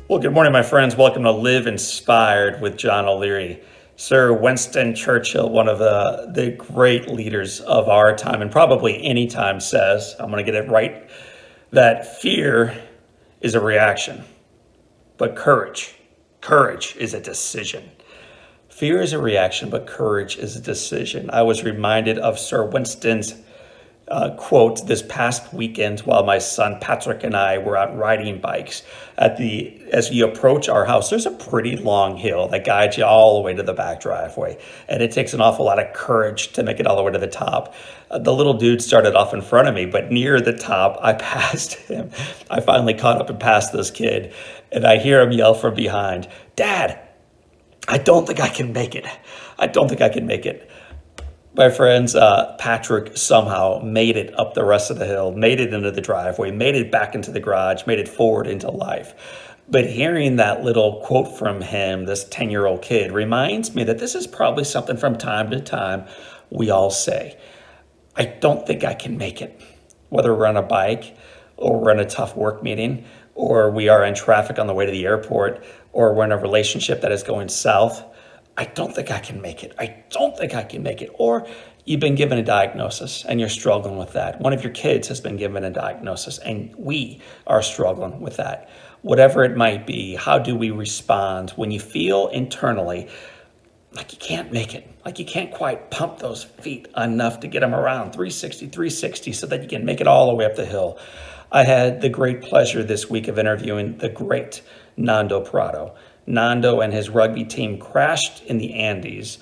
Well, good morning, my friends. Welcome to Live Inspired with John O'Leary. Sir Winston Churchill, one of the great leaders of our time and probably any time, says, I'm going to get it right, that fear is a reaction, but courage is a decision. Fear is a reaction, but courage is a decision. I was reminded of Sir Winston's quote this past weekend while my son Patrick and I were out riding bikes. As you approach our house, there's a pretty long hill that guides you all the way to the back driveway, and it takes an awful lot of courage to make it all the way to the top. The little dude started off in front of me, but near the top, I passed him. I finally caught up and passed this kid, and I hear him yell from behind, "Dad, I don't think I can make it. I don't think I can make it." My friends, Patrick somehow made it up the rest of the hill, made it into the driveway, made it back into the garage, made it forward into life. But hearing that little quote from him, this 10-year-old kid, reminds me that this is probably something from time to time we all say. I don't think I can make it. Whether we're on a bike or we're in a tough work meeting or we are in traffic on the way to the airport or we're in a relationship that is going south, I don't think I can make it. I don't think I can make it. Or you've been given a diagnosis and you're struggling with that. One of your kids has been given a diagnosis and we are struggling with that. Whatever it might be, how do we respond when you feel internally like you can't make it, like you can't quite pump those feet enough to get them around 360 so that you can make it all the way up the hill? I had the great pleasure this week of interviewing the great Nando Parrado. Nando and his rugby team crashed in the Andes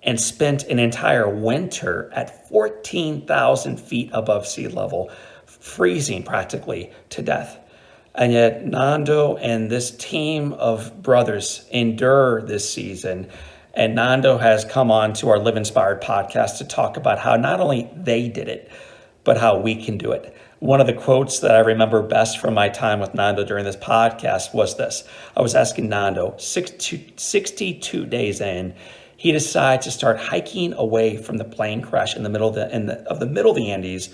and spent an entire winter at 14,000 feet above sea level, freezing practically to death. And yet Nando and this team of brothers endure this season. And Nando has come on to our Live Inspired podcast to talk about how not only they did it, but how we can do it. One of the quotes that I remember best from my time with Nando during this podcast was this. I was asking Nando, 62 days in, he decided to start hiking away from the plane crash in the middle of the Andes,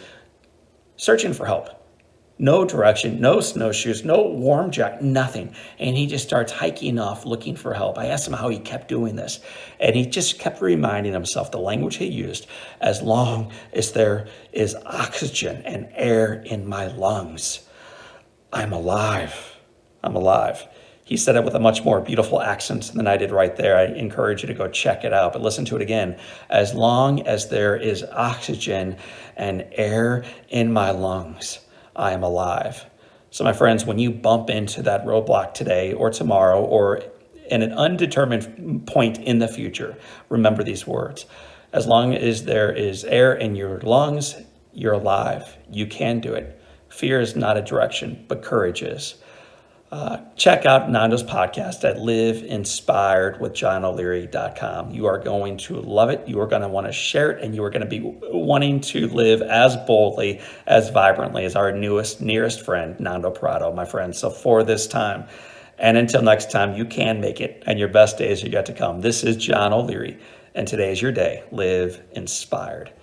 searching for help. No direction, no snowshoes, no warm jacket, nothing. And he just starts hiking off looking for help. I asked him how he kept doing this. And he just kept reminding himself the language he used, as long as there is oxygen and air in my lungs, I'm alive. I'm alive. He said it with a much more beautiful accent than I did right there. I encourage you to go check it out, but listen to it again. As long as there is oxygen and air in my lungs, I am alive. So my friends, when you bump into that roadblock today or tomorrow or in an undetermined point in the future, remember these words. As long as there is air in your lungs, you're alive. You can do it. Fear is not a direction, but courage is. Check out Nando's podcast at liveinspiredwithjohnoleary.com. You are going to love it. You are going to want to share it, and you are going to be wanting to live as boldly, as vibrantly as our nearest friend, Nando Parrado, my friend. So for this time, and until next time, you can make it, and your best days are yet to come. This is John O'Leary, and today is your day. Live inspired.